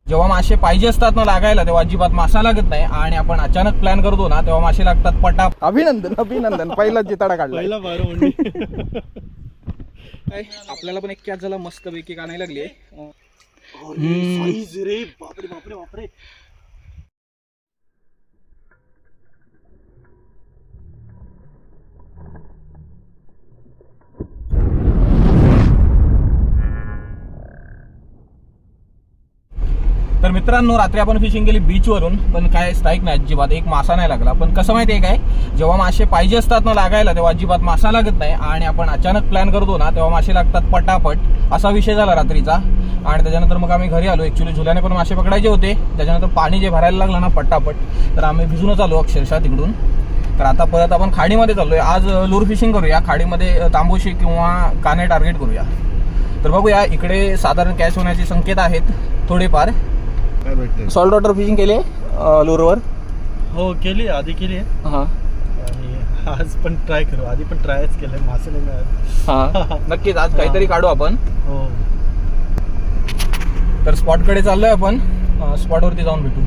जेव्हा मासे पाहिजे असतात ना लागायला तेव्हा अजिबात मासा लागत नाही आणि आपण अचानक प्लॅन करतो ना तेव्हा मासे लागतात पटा. अभिनंदन अभिनंदन, पहिला जिताडा काढला. आपल्याला पण एक कॅच झाला मस्त पैकी कानायला लागली. रे बापरे बापरे बापरे. तर मित्रांनो रात्री आपण फिशिंग केली बीच वरून, पण काय स्ट्राईक नाही अजिबात, एक मासा नाही लागला. पण कसं माहितीये काय, जेव्हा मासे पाहिजे असतात ना लागायला तेव्हा अजिबात मासा लागत नाही आणि आपण अचानक प्लॅन करतो ना तेव्हा मासे लागतात पटापट. असा विषय झाला रात्रीचा. आणि त्याच्यानंतर मग आम्ही घरी आलो. ऍक्च्युली झुल्याने पण मासे पकडायचे होते. त्याच्यानंतर पाणी जे भरायला लागलं ना पटापट, तर आम्ही भिजूनच आलो अक्षरशः तिकडून. तर आता परत आपण खाडीमध्ये चाललोय. आज लूर फिशिंग करूया, खाडीमध्ये तांबोशी किंवा काने टार्गेट करूया. तर बघूया, इकडे साधारण कॅच होण्याचे संकेत आहेत थोडेफार. सॉल्ट वॉटर फिशिंग केले लूरवर? हो केली, आधी केली. हां, आणि आज पण ट्राय करू. आधी पण ट्रायच केलंय, मासे नाही मिळाले. हां नक्कीच आज काहीतरी काढू आपण. हो. तर स्पॉटकडे चाललोय आपण. स्पॉटवरती जाऊन भेटू.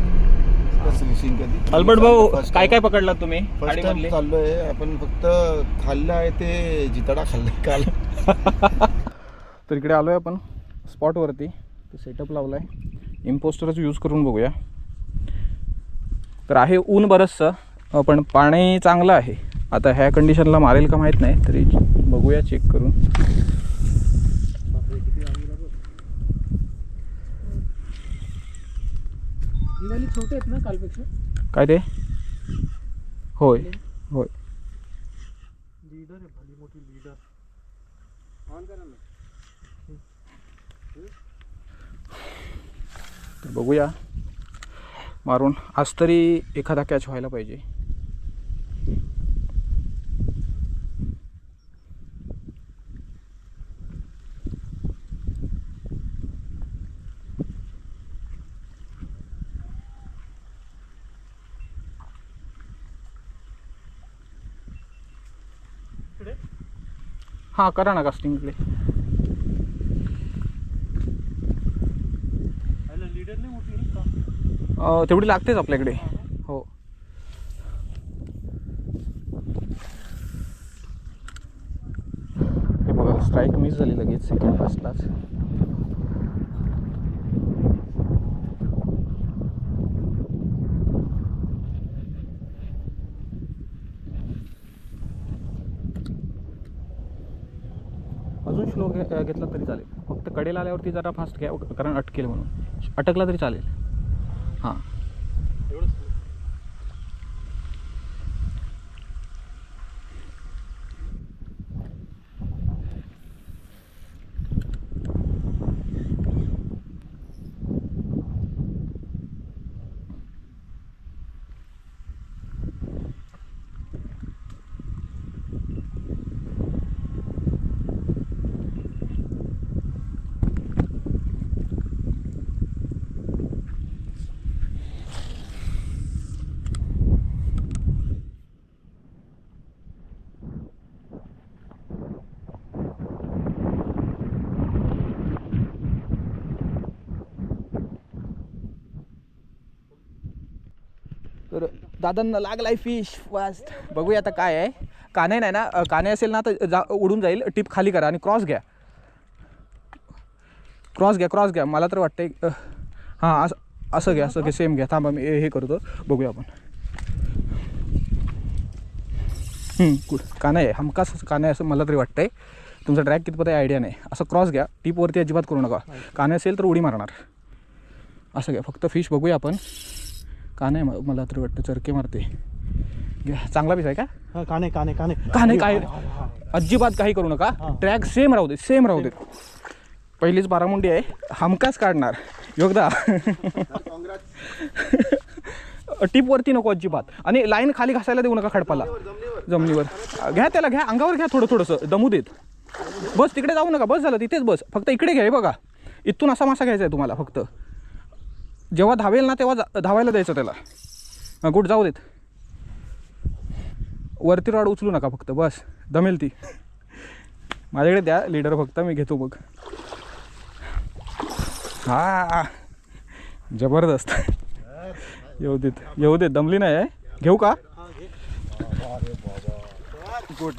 अल्बर्ट भाऊ, काय काय पकडलात तुम्ही? फर्स्ट टाइम चाललोय आपण. फक्त खाल्लं आहे ते जिताडा खाल्लाय काल. तर इकडे आलोय आपण स्पॉटवरती. सेटअप लावलाय, इम्पोस्टरच यूज करून बघूया. तर आहे ऊन बरंचसं, पण पाणी चांगलं आहे. आता ह्या कंडिशनला मारेल का माहीत नाही, तरी बघूया चेक करून. छोटे आहेत ना कालपेक्षा? काय ते? होय होय. लीडर आहे, भली मोठी लीडर. तर बघूया मारून. आज तरी एखादा कॅच व्हायला पाहिजे. हां करा ना कास्टिंग इकडे. लीडर नाही मोठी का? तेवढी लागतेच आपल्याकडे. हो. हे बघा, स्ट्राईक मिस झाली लगेच सेकंड फास्टलाच. अजून स्लो घेतला तरी चालेल. फक्त कडेला आल्यावरती जरा फास्ट घ्या, कारण अटकेल म्हणून. अटकला तरी चालेल. हां तर दादांना लागलाय फिश फास्ट. बघूया आता काय आहे. काने नाही ना, काने असेल ना तर उडून जाईल. टिप खाली करा आणि क्रॉस घ्या. क्रॉस घ्या. मला तर वाटतंय हां असं घ्या, असं घ्या, सेम घ्या. थांबा मी हे करतो, बघूया आपण. काने आहे, हमखास काने आहे असं मला तरी वाटतंय. तुमचा ट्रॅक कितपत आहे आयडिया नाही. असं क्रॉस घ्या, टिपवरती अजिबात करू नका. काने असेल तर उडी मारणार. असं घ्या फक्त. फिश बघूया आपण. काने मला तरी वाटतं चरके मारते. घ्या, चांगला पीस आहे का? काने काने काने काने काय अजिबात काही करू नका. ट्रॅक सेम राहू दे. पहिलीच बारामुंडी आहे, हमखास काढणार. योगदा टिपवरती नको अजिबात. आणि लाईन खाली घासायला देऊ नका खडपाला, जमिनीवर घ्या. त्याला घ्या, अंगावर घ्या, थोडंसं दमू देत. बस तिकडे जाऊ नका, बस झालं तिथेच बस. फक्त इकडे घ्या. हे बघा, इथून असा मासा घ्यायचा आहे तुम्हाला. फक्त जेव्हा धावेल ना तेव्हा धावायला द्यायचं त्याला. गुड, जाऊ देत. वरती रॉड उचलू नका फक्त, बस दमेल ती. माझ्याकडे द्या लीडर, फक्त मी घेतो बघ. हा जबरदस्त. येऊ देत दमली नाही आहे. घेऊ का? गुड.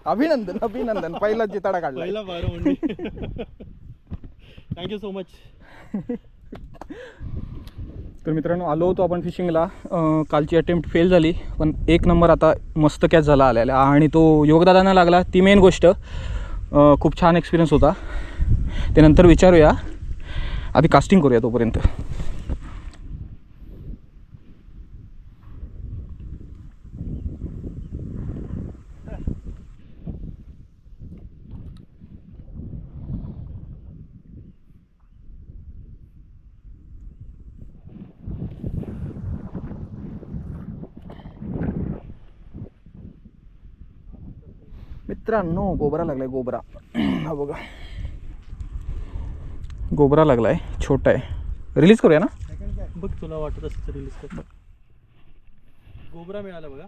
अभिनंदन पहिला जिताडा काढला. पहिला बारवंडी. Thank you so much. तर मित्रांनो आलो होतो आपण फिशिंगला. कालची अटेम्प्ट फेल झाली पण 1 नंबर आता मस्त कॅच झाला आलेला आणि तो योगदादांना लागला. ती मेन गोष्ट. खूप छान एक्सपिरियन्स होता. ते नंतर विचारूया. आधी कास्टिंग करूया तोपर्यंत. मित्रांनो गोबरा लागलाय. गोबरा हा बघा. गोबरा लागलाय. छोटा आहे. रिलीज करूया ना. बघ तुला वाटत असेल तर रिलीज कर. गोबरा मिळाला बघा.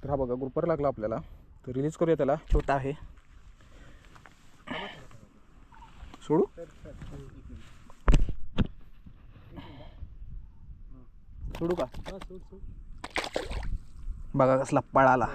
तर हा बघा ग्रुपर लागला आपल्याला. तर रिलीज करूया त्याला. छोटा आहे. सोडू. सोडू का? बघा कसला पळाला.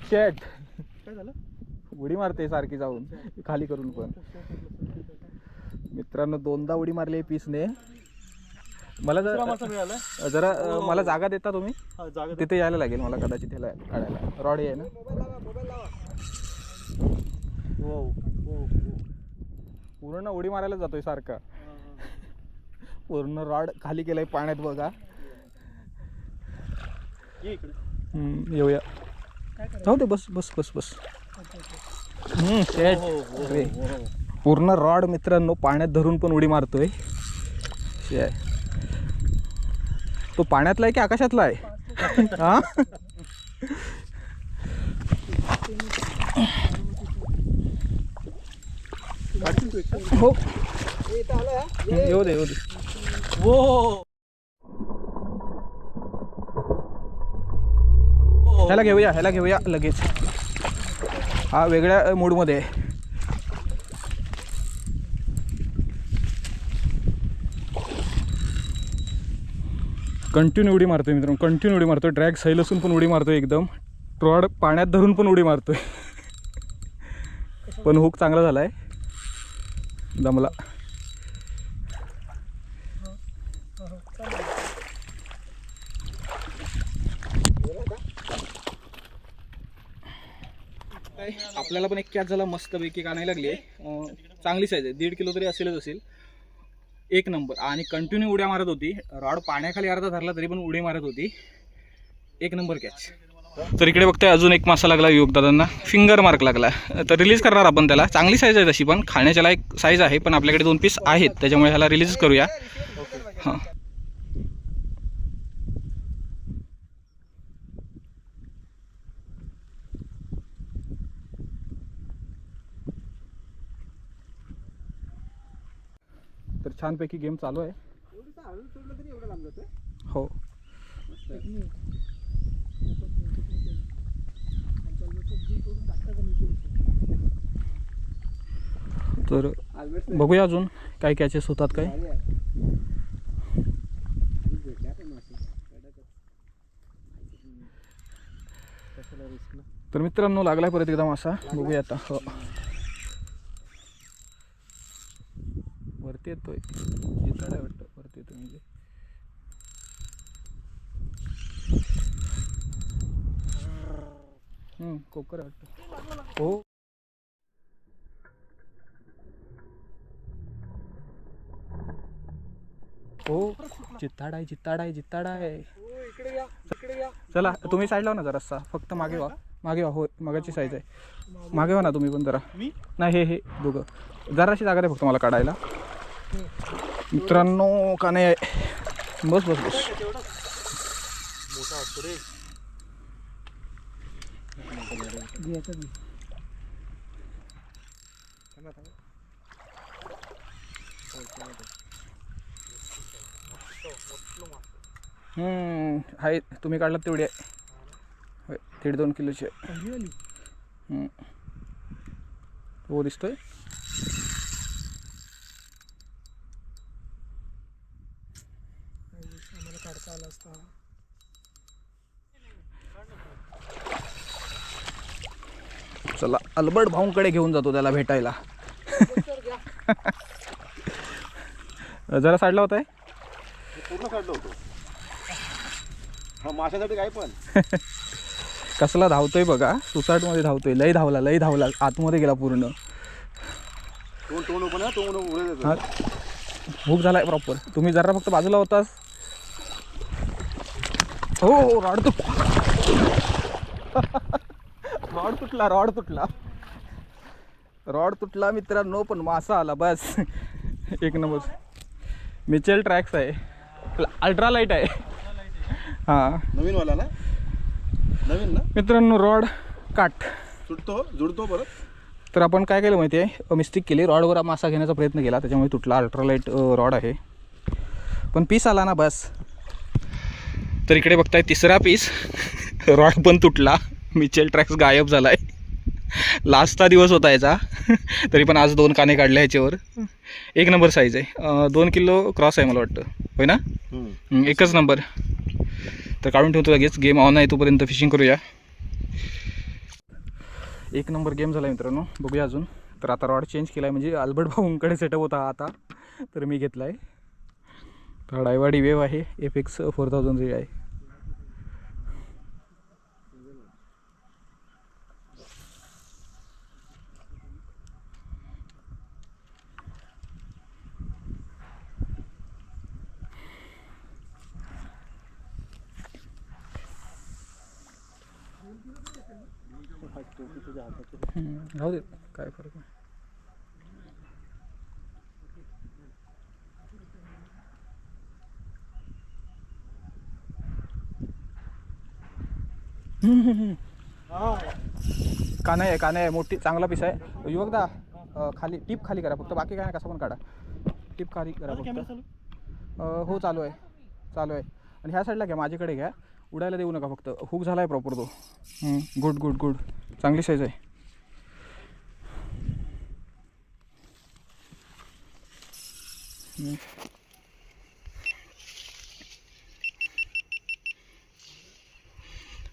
शेट काय झालं? उडी मारते सारखी जाऊन खाली करून. पण मित्रांनो 2दा उडी मारली पीसने. मला मिळाला जरा मला जागा देता तुम्ही? जागा तिथे यायला लागेल मला कदाचित ह्याला काढायला. रॉड आहे ना. पूर्ण उडी मारायला जातोय सारखा. पूर्ण रॉड खाली केलाय पाण्यात बघा. येऊया. जाऊ दे. बस बस बस बस. पूर्ण रॉड मित्रांनो पाण्यात धरून पण उडी मारतोय. तो पाण्यातला आहे की आकाशातला आहे? हा हो. येऊ दे येऊ दे. ह्याला घेऊया लगेच. हा वेगळ्या मूडमध्ये आहे. कंटिन्यू उडी मारतोय मित्रांनो. कंटिन्यू उडी मारतोय. ड्रॅग सैल असून पण उडी मारतोय. एकदम रॉड पाण्यात धरून पण उडी मारतोय. पण हुक चांगला झालाय. दमला. आपल्याला पण एक कॅच झाला मस्तपैकी आणायला लागली. चांगली साईज आहे. 1.5 किलो तरी असेल. 1 नंबर. आणि कंटिन्यू उड्या मारत होती. रॉड पाण्याखाली अर्धा धरला तरी पण उडी मारत होती. 1 नंबर कॅच. तर इकडे बघताय अजून एक मासा लागला योगदादांना. फिंगर मार्क लागला. तर रिलीज करणार आपण त्याला. चांगली साईज आहे तशी पण. खाण्याच्याला एक साईज आहे पण आपल्याकडे 2 पीस आहेत त्याच्यामुळे ह्याला रिलीज करूया. हां तर छानपैकी गेम चालू आहे. हो तर बघूया अजून काय कॅचेस होतात काय. तर मित्रांनो लागलाय परत एकदा मासा. बघूया आता. हो वरती येतोय. जिताडा वाटतं वरती येतो म्हणजे. कोकर वाटतं. हो हो जिताडा आहे. चला तुम्ही साईड लावा ना जरासा. फक्त मागे व्हा. मागे वा. हो मगाची साईज आहे. मागे वा ना तुम्ही पण जरा. मी नाही हे दोघं जराशी जागा दे फक्त मला काढायला. मित्रांनो का नाही आहे. बस बस बस. मोठा असतो रे. आहे तुम्ही काढलात तेवढी आहे. होय 1.5-2 किलोची आहे. हो दिसतोय. काढता आला असता. चला अल्बर्ट भाऊंकडे घेऊन जातो त्याला भेटायला. जरा साडला होता आहे. पूर्ण काढलं होतं. हा माशासाठी काय पण कसला धावतोय बघा. सुसाटमध्ये धावतोय. लय धावला आतमध्ये गेला पूर्ण. तोंड ओपन आहे. तोंड उडत हा भूक झालाय प्रॉपर. तुम्ही जरा फक्त बाजूला होतास. हो रॉड तुटला मित्रांनो. पण मासा आला बस. एक नंबर. मिचेल ट्रॅक्स आहे. अल्ट्रा लाईट आहे. हां नवीन वाला ना. नवीन ना मित्रांनो. रॉड काट जुडतो परत. तर आपण काय केलं माहिती आहे. मिस्टेक केली. रॉडवर मासा घेण्याचा प्रयत्न केला त्याच्यामुळे तुटला. अल्ट्रालाईट रॉड आहे पण पीस आला ना बस. तर इकडे बघताय तिसरा पीस. रॉड पण तुटला. मिचेल ट्रॅक्स गायब झाला आहे. लास्टचा दिवस होता याचा. तरी पण आज 2 काने काढले ह्याच्यावर. एक नंबर साईज आहे. 2 किलो क्रॉस आहे मला वाटतं. होय ना. एकच नंबर. तर काढून ठेवतो लगेच. गेम ऑन आहे तोपर्यंत फिशिंग करूया. एक नंबर गेम झाला मित्रांनो. बघूया अजून. तर आता रॉड चेंज केला आहे म्हणजे अल्बर्ट भाऊंकडे सेटअप होता आता. तर मी घेतला आहे. तर डायवाडी वेव आहे. FX 4000 आहे. राहू दे काय फरक नाही. काना आहे मोठी. चांगला पीस आहे. युवकदा खाली टीप खाली करा फक्त. बाकी काय नाही. कसं पण काढा. टीप खाली करा फक्त. हो चालू आहे. आणि ह्या साईडला घ्या. माझ्याकडे घ्या. उडायला देऊ नका फक्त. हुक झाला आहे प्रॉपर तो. गुड. चांगली साईज आहे.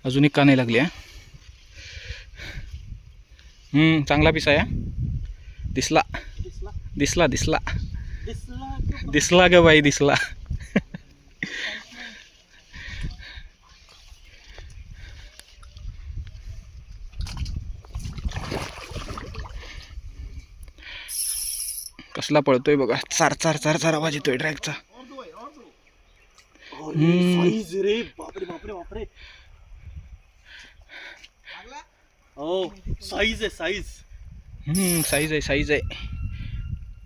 अजून एक का नाही लागली. चांगला पीस आहे. दिसला ग बाई दिसला. कसला पळतोय बघा. चार आवाज येतोय ट्रॅकचा. साईज रे. बापरे. हो साईज आहे. साईज आहे.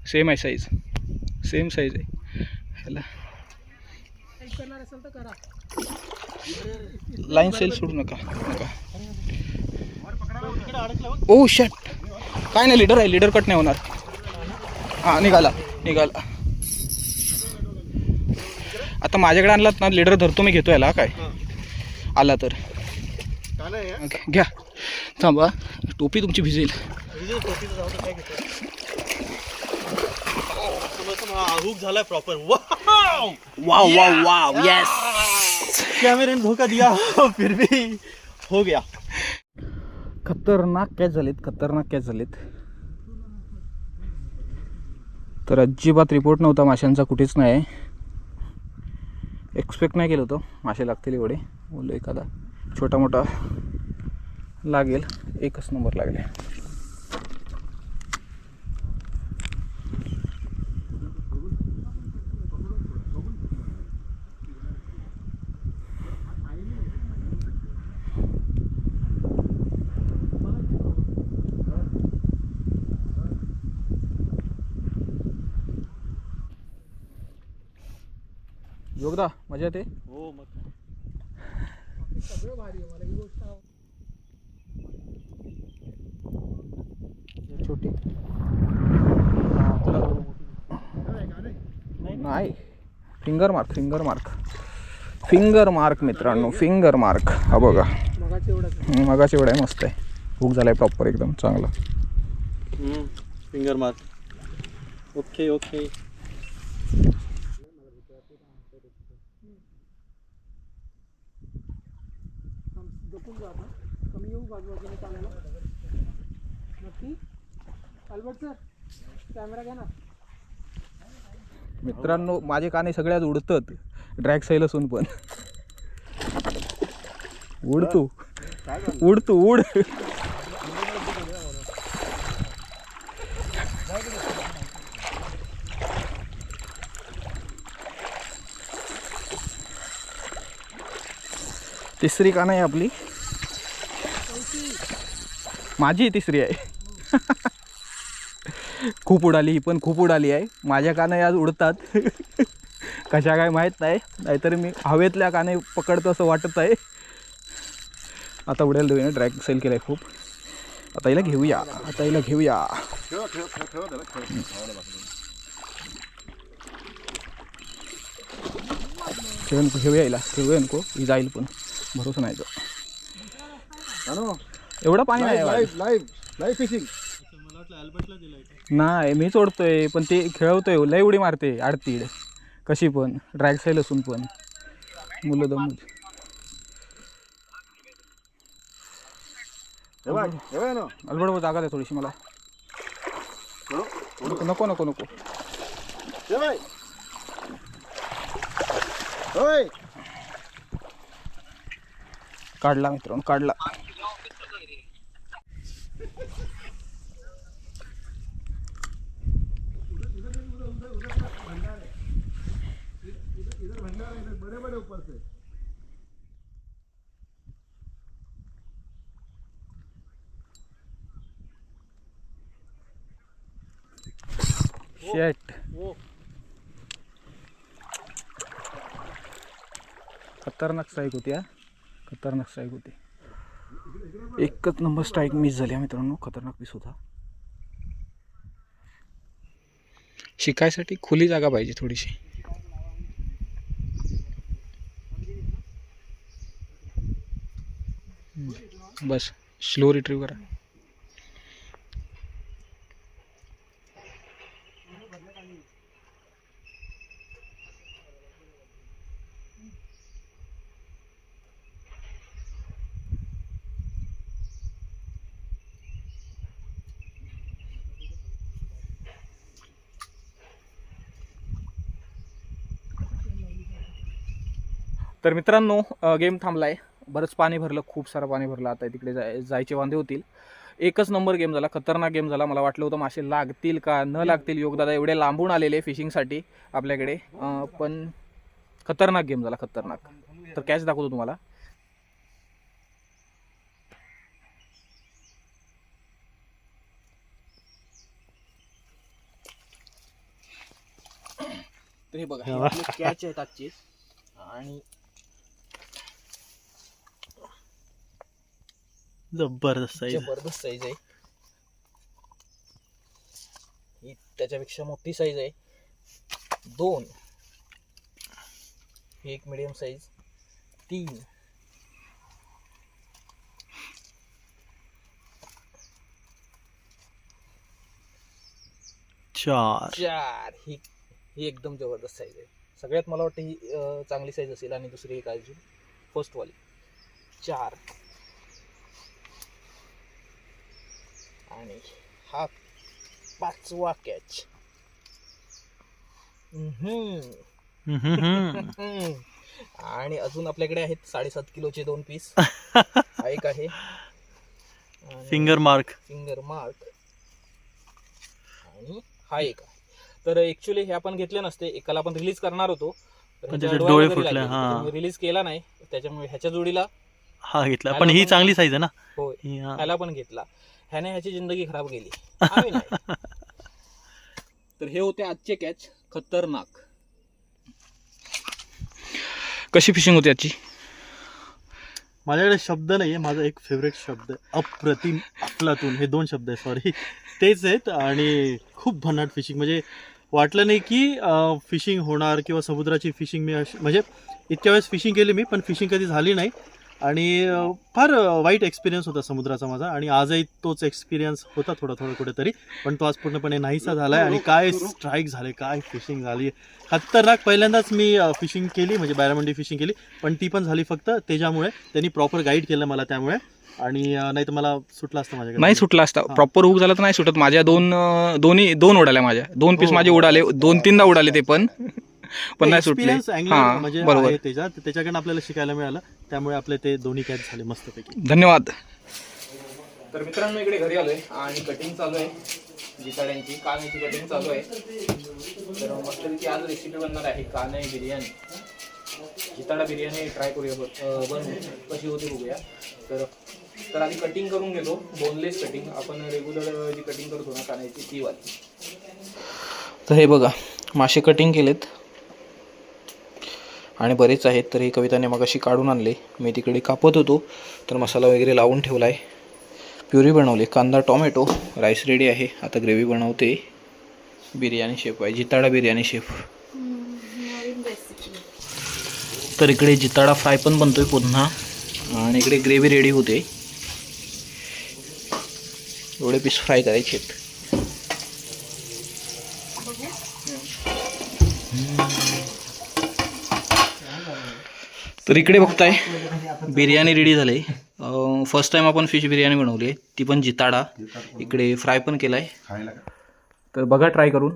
सेम आहे साईज. सेम साईज आहे. ह्याला करणार असेल तर करा. लाईन सेल सोडू नका. ओ शट. काय नाही. लीडर आहे. लीडर कट नाही होणार. हां निघाला. आता माझ्याकडे आणलात ना. लीडर धरतो मी. घेतो याला. काय आला तर घ्या. थांबा टोपी तुमची भिजेल. हुक झालाय प्रॉपर. Wow yes. कैमरे ने धोखा दिया फिर भी हो गया. खतरनाक कॅच झालेत. तर अजिबात रिपोर्ट नव्हता माशांचा. कुठेच नाही. एक्सपेक्ट नाही केलं होतं मासे लागतील एवढे. बोललो एखादा छोटा मोठा लागेल. एकच नंबर लागले. योगदा मजा येते. हो मग सगळं भारी आहे मला ही गोष्ट छोटी नाही. फिंगर मार्क मित्रांनो, फिंगर मार्क. हा बघा मगाच एवढंच मगाच एवढा आहे. मस्त आहे. हुक झालाय प्रॉपर एकदम चांगला. Finger mark. Okay okay. जपून जा आता. कमी येऊ बाजूबाजूने चालायला. नक्की अल्बर्ट सर कॅमेरा घ्या ना. मित्रांनो माझे काने सगळ्यात उडतात ड्रॅग साईल असून पण. उड. तिसरी कान आहे आपली. माझी तिसरी आहे. खूप उडाली, ही पण खूप उडाली आहे. माझ्या काने आज उडतात. कशा काय माहीत नाही, नाहीतर मी हवेतल्या काने पकडतो असं वाटत आहे. आता उडायला देऊया. ड्रॅग सेल केलं आहे खूप. आता हिला घेऊया. घेऊया नको. ही जाईल पण भरोसा नाही. एवढं पाणी नाही. Live fishing. मला वाटलं अल्बर्टला दिलाय का? नाही मी सोडतोय पण ते खेळवतोय. लय उडी मारते आडतीड कशी पण. ड्रॅग साईल असून पण मुलं दम. अल्बर्ट जागा दे थोडीशी मला. नको काढला मित्रांनो, काढला. शेट. खतरनाक स्ट्राईक होती. खतरनाक स्ट्राईक होती. एकच नंबर स्ट्राईक मिस झाली मित्रांनो. खतरनाक पीस होता. शिकायसाठी खुली जागा पाहिजे थोडीशी. बस स्लो रिट्रीव करा. तर मित्रांनो गेम थांबलाय. बरंच पाणी भरलं, खूप सारं पाणी भरलं. आता तिकडे जायचे वांदे होतील. एकच नंबर गेम झाला, खतरनाक गेम झाला. मला वाटलं होतं मासे लागतील का न लागतील. योगदादा एवढे लांबून आलेले फिशिंगसाठी आपल्याकडे, पण खतरनाक गेम झाला, खतरनाक. तर कॅच दाखवतो तुम्हाला. तर हे बघा कॅच आहेत आजचे. आणि जबरदस्त साईज आहे. ही त्याच्यापेक्षा मोठी साईज आहे. 2, ही एक मीडियम साईज. 3, 4, ही एकदम जबरदस्त साईज आहे. सगळ्यात मला वाटतं ही चांगली साईज असेल. आणि दुसरी एक अजून फर्स्ट वाली. 4 आणि हा 5वा कॅच. आणि अजून आपल्याकडे आहेत 7.5 किलोचे 2 पीस. हा एक आहे फिंगर मार्क. आणि हा एक आहे. तर ऍक्च्युली हे आपण घेतले नसते, एकाला आपण रिलीज करणार होतो, डोळे फुटले. रिलीज केला नाही, त्याच्यामुळे ह्याच्या जोडीला हा घेतला. पण ही चांगली साईज आहे ना. हो, ह्याला पण घेतला. ह्याने ह्याची जिंदगी खराब गेली. आम्ही नाही. तर हे होते आजचे कॅच, खतरनाक. कशी फिशिंग होती आजची? माझ्याकडे शब्द नाही आहे, माझा एक फेवरेट शब्द आहे अप्रतिम, अफलातून, हे 2 शब्द आहे, सॉरी, तेच आहेत. आणि खूप भन्नाट फिशिंग, म्हणजे वाटलं नाही की फिशिंग होणार किंवा समुद्राची फिशिंग मी म्हणजे इतक्या वेळेस फिशिंग केली मी, पण फिशिंग कधी झाली नाही. आणि फार वाईट एक्सपिरियन्स होता समुद्राचा माझा, आणि आजही तोच एक्सपिरियन्स होता थोडा कुठेतरी, पण तो आज पूर्णपणे नाहीसा झाला आहे. आणि काय स्ट्राईक झाले, काय फिशिंग झाली खतरनाक. पहिल्यांदाच मी फिशिंग केली, म्हणजे बारामुंडी फिशिंग केली, पण ती पण झाली फक्त त्याच्यामुळे, त्यांनी प्रॉपर गाईड केलं मला त्यामुळे. आणि नाही तर मला सुटला असतं माझ्याकडे. नाही सुटला असता, प्रॉपर हुक झाला तर नाही सुटत. माझ्या दोन उडाल्या, माझ्या 2 पीस माझे उडाले, 2-3दा उडाले ते पण नाही सुटले. हां, म्हणजे बरोबर, त्याच्याकडून आपल्याला शिकायला मिळालं, त्यामुळे आपले ते दोन्ही कॅच झाले मस्तपैकी. धन्यवाद. तर मित्रांनो, इकडे घरी आलोय आणि कटिंग चालू आहे, जिताड्यांची कान्याची कटिंग चालू आहे. तर मस्तपैकी आज रेसिपी बनणार आहे कान्या बिर्याणी, जिताडा बिर्याणी ट्राय करूया, बनवू कशी होती बघूया. तर आधी कटिंग करून घेतो, बोनलेस कटिंग, आपण रेग्युलर जी कटिंग करतो ना कान्याची ती वाली. तर हे बघा, मासे कटिंग केलेत आणि बरेच आहेत. तर ही कविताने मग अशी काढून आणले, मी तिकडे कापत होतो, तर मसाला वगैरे लावून ठेवला आहे, प्युरी बनवली, कांदा टोमॅटो, राईस रेडी आहे. आता ग्रेव्ही बनवते. बिर्याणी शेफ आहे, जिताडा बिर्याणी शेफ. तर इकडे जिताडा फ्राय पण बनतोय पुन्हा, आणि इकडे ग्रेव्ही रेडी होते. एवढे पीस फ्राय करायचे आहेत. तर इकडे बघताय बिर्याणी रेडी झाली. फर्स्ट टाइम आपण फिश बिर्याणी बनवली, ती पण जिताडा. इकडे फ्राय पण केलाय, तर बघा ट्राय करून.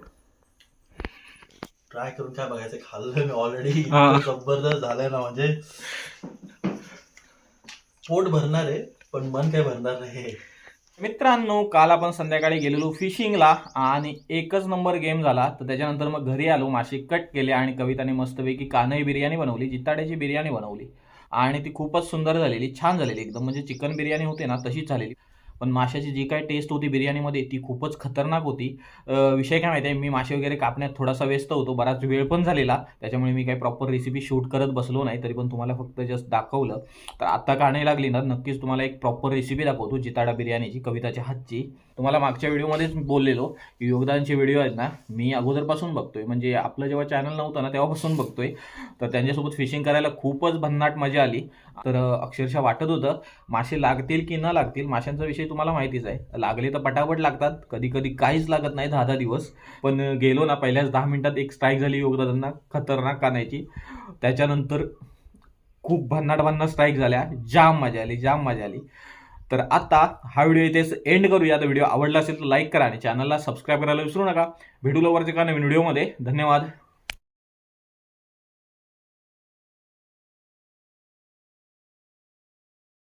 काय बघायचं, खाल्लं मी ऑलरेडी, जबरदस्त झालंय ना, म्हणजे पोट भरणार आहे पण मन काय भरणार नाही. मित्रांनो, काल आपण संध्याकाळी गेलेलो फिशिंगला आणि एकच नंबर गेम झाला. तर त्याच्यानंतर मग घरी आलो, मासे कट केले आणि कविताने मस्तपैकी कान्हाई बिर्याणी बनवली, जिताड्याची बिर्याणी बनवली, आणि ती खूपच सुंदर झालेली, छान झालेली एकदम, म्हणजे चिकन बिर्याणी होते ना तशीच झालेली. पण माशाची जी काय टेस्ट होती बिर्याणीमध्ये ती खूपच खतरनाक होती. विषय काय माहिती आहे, मी मासे वगैरे कापण्यात थोडासा व्यस्त होतो, बराच वेळ पण झालेला, त्याच्यामुळे मी काही प्रॉपर रेसिपी शूट करत बसलो नाही, तरी पण तुम्हाला फक्त जस्ट दाखवलं. तर आता काढायला लागली ना, नक्कीच तुम्हाला एक प्रॉपर रेसिपी दाखवतो जिताडा बिर्याणीची, कविताच्या हातची. तुम्हाला मागच्या व्हिडिओमध्येच बोललेलो की योगदानचे व्हिडिओ आहेत ना, मी अगोदरपासून बघतोय, म्हणजे आपलं जेव्हा चॅनल नव्हतं ना तेव्हापासून बघतोय. तर त्यांच्यासोबत फिशिंग करायला खूपच भन्नाट मजा आली. तर अक्षरशः वाटत होतं मासे लागतील की न लागतील. माशांचा विषय तुम्हाला माहितीच आहे, लागले तर पटापट लागतात, कधी कधी काहीच लागत नाही 10-10 दिवस. पण गेलो ना, पहिल्याच 10 मिनिटात एक स्ट्राईक झाली योगदानांना, खतरनाक कान्हाची. त्याच्यानंतर खूप भन्नाट स्ट्राईक झाल्या, जाम मजा आली. तर आता हा व्हिडिओ इथेच एंड करूया. तर व्हिडिओ आवडला असेल तर लाईक करा आणि चॅनलला सबस्क्राईब करायला विसरू नका. भेटू लवकरच एका नवीन व्हिडिओमध्ये. धन्यवाद.